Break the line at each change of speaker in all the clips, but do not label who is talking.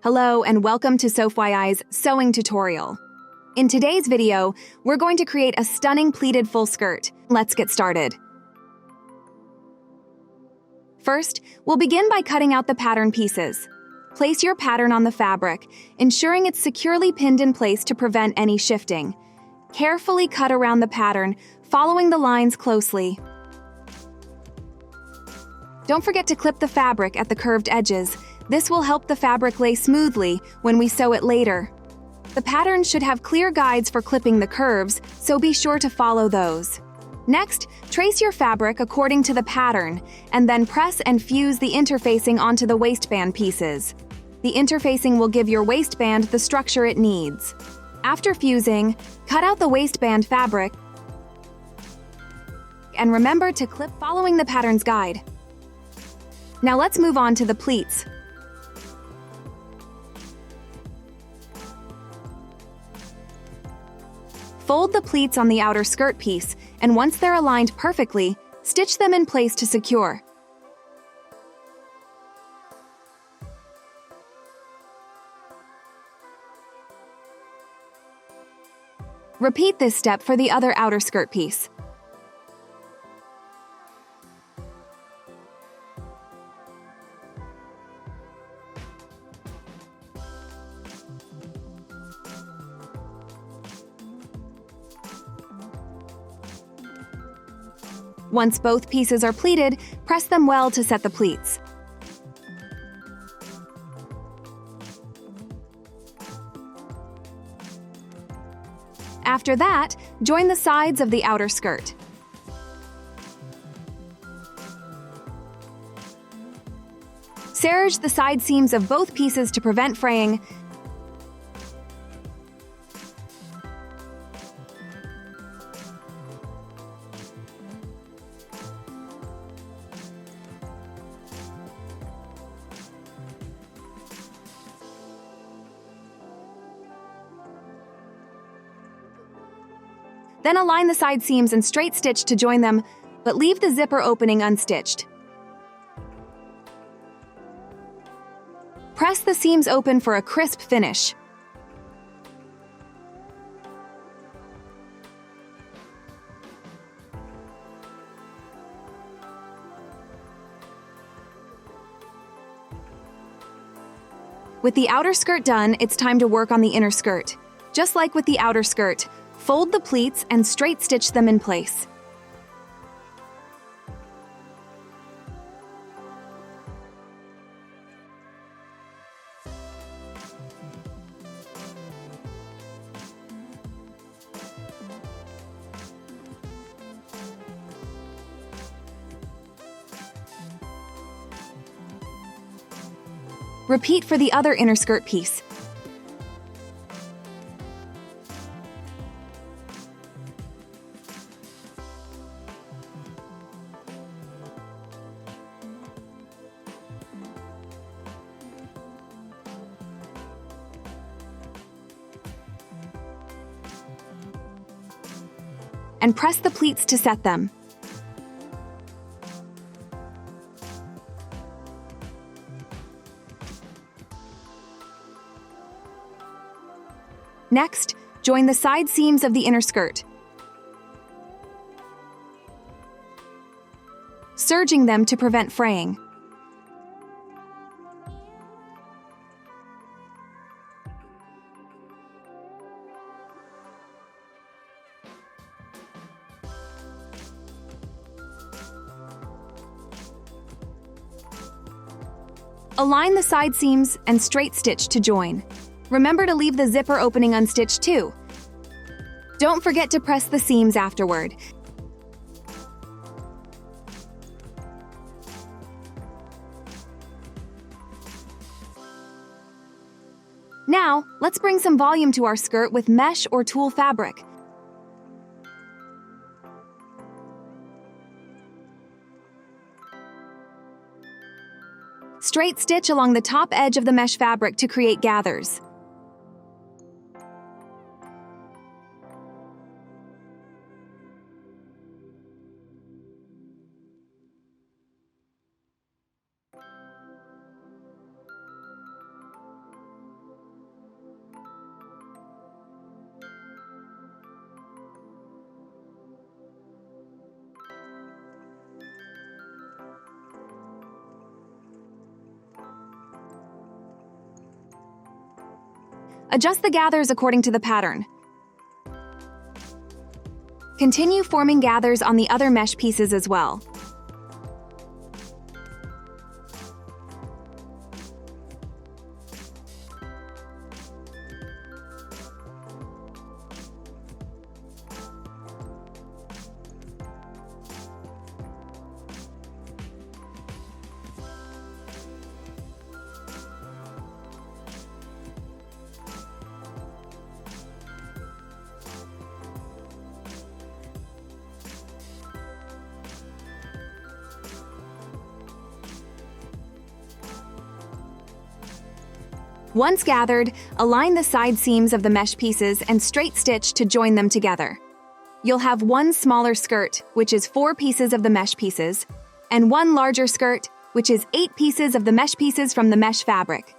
Hello and welcome to SoFYI's sewing tutorial. In today's video, we're going to create a stunning pleated full skirt. Let's get started. First, we'll begin by cutting out the pattern pieces. Place your pattern on the fabric, ensuring it's securely pinned in place to prevent any shifting. Carefully cut around the pattern, following the lines closely. Don't forget to clip the fabric at the curved edges. This will help the fabric lay smoothly when we sew it later. The pattern should have clear guides for clipping the curves, so be sure to follow those. Next, trace your fabric according to the pattern, and then press and fuse the interfacing onto the waistband pieces. The interfacing will give your waistband the structure it needs. After fusing, cut out the waistband fabric, and remember to clip following the pattern's guide. Now let's move on to the pleats. Fold the pleats on the outer skirt piece, and once they're aligned perfectly, stitch them in place to secure. Repeat this step for the other outer skirt piece. Once both pieces are pleated, press them well to set the pleats. After that, join the sides of the outer skirt. Serge the side seams of both pieces to prevent fraying. Then align the side seams and straight stitch to join them, but leave the zipper opening unstitched. Press the seams open for a crisp finish. With the outer skirt done, it's time to work on the inner skirt. Just like with the outer skirt, fold the pleats and straight stitch them in place. Repeat for the other inner skirt piece. And press the pleats to set them. Next, join the side seams of the inner skirt, serging them to prevent fraying. Align the side seams and straight stitch to join. Remember to leave the zipper opening unstitched too. Don't forget to press the seams afterward. Now, let's bring some volume to our skirt with mesh or tulle fabric. Straight stitch along the top edge of the mesh fabric to create gathers. Adjust the gathers according to the pattern. Continue forming gathers on the other mesh pieces as well. Once gathered, align the side seams of the mesh pieces and straight stitch to join them together. You'll have one smaller skirt, which is 4 pieces of the mesh pieces, and one larger skirt, which is 8 pieces of the mesh pieces from the mesh fabric.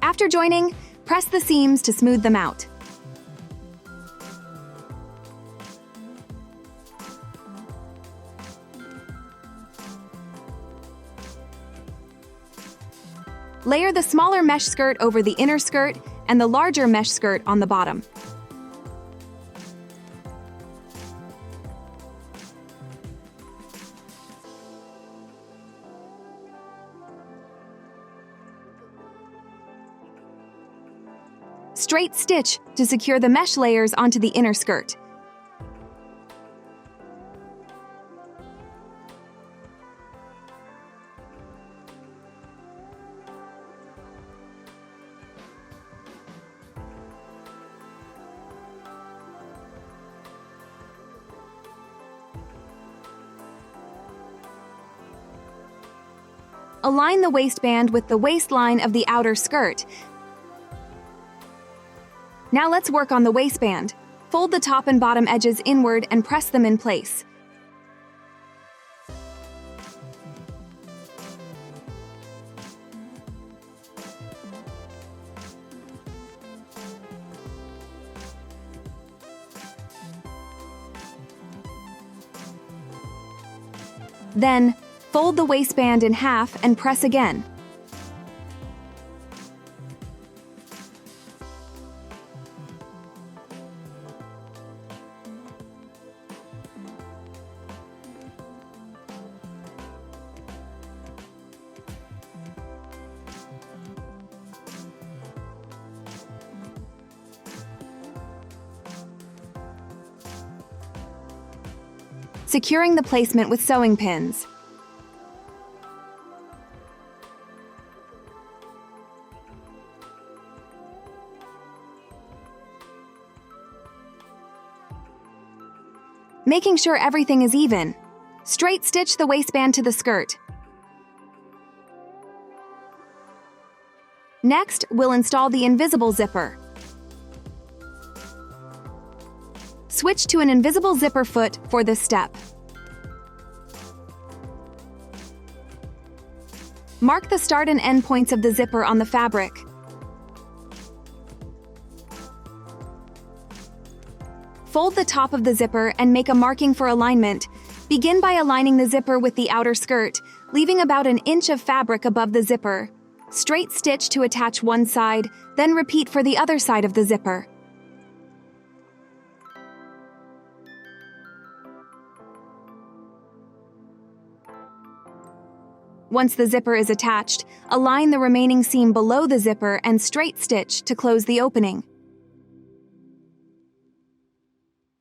After joining, press the seams to smooth them out. Layer the smaller mesh skirt over the inner skirt and the larger mesh skirt on the bottom. Straight stitch to secure the mesh layers onto the inner skirt. Align the waistband with the waistline of the outer skirt. Now let's work on the waistband. Fold the top and bottom edges inward and press them in place. Then, fold the waistband in half and press again. Securing the placement with sewing pins. Making sure everything is even. Straight stitch the waistband to the skirt. Next, we'll install the invisible zipper. Switch to an invisible zipper foot for this step. Mark the start and end points of the zipper on the fabric. Fold the top of the zipper and make a marking for alignment. Begin by aligning the zipper with the outer skirt, leaving about an inch of fabric above the zipper. Straight stitch to attach one side, then repeat for the other side of the zipper. Once the zipper is attached, align the remaining seam below the zipper and straight stitch to close the opening.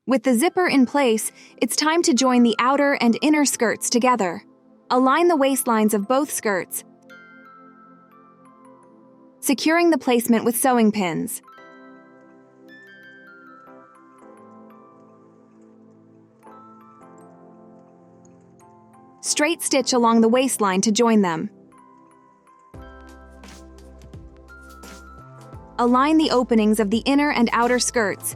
With the zipper in place, it's time to join the outer and inner skirts together. Align the waistlines of both skirts, securing the placement with sewing pins. Straight stitch along the waistline to join them. Align the openings of the inner and outer skirts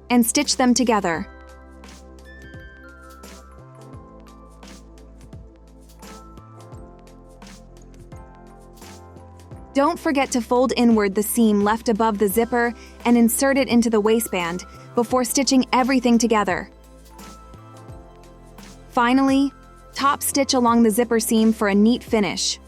and stitch them together. Don't forget to fold inward the seam left above the zipper and insert it into the waistband before stitching everything together. Finally, top stitch along the zipper seam for a neat finish.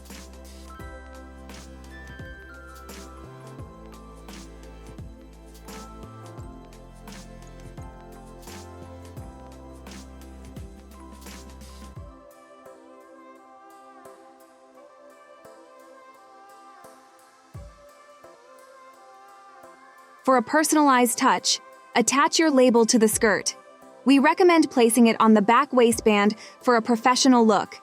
For a personalized touch, attach your label to the skirt. We recommend placing it on the back waistband for a professional look.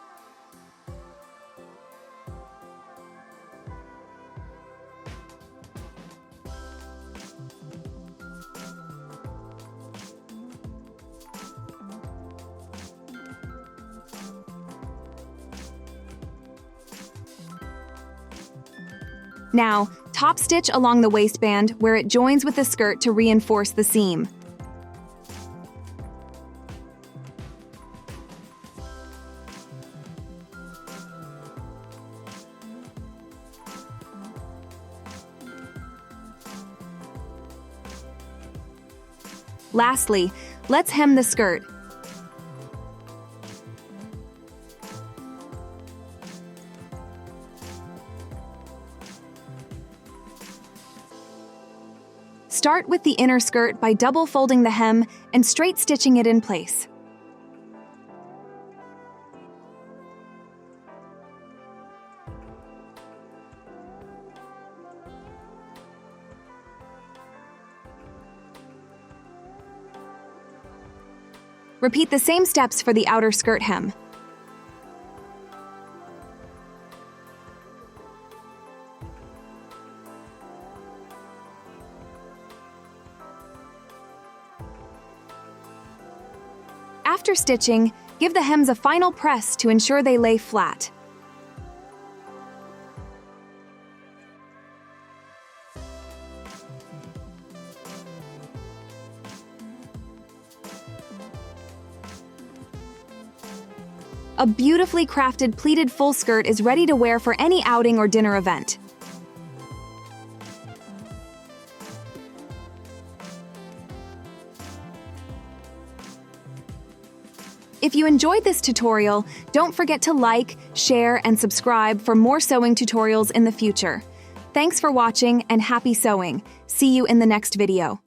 Now, top stitch along the waistband where it joins with the skirt to reinforce the seam. Lastly, let's hem the skirt. Start with the inner skirt by double folding the hem and straight stitching it in place. Repeat the same steps for the outer skirt hem. After stitching, give the hems a final press to ensure they lay flat. A beautifully crafted pleated full skirt is ready to wear for any outing or dinner event. If you enjoyed this tutorial, don't forget to like, share, and subscribe for more sewing tutorials in the future. Thanks for watching and happy sewing. See you in the next video.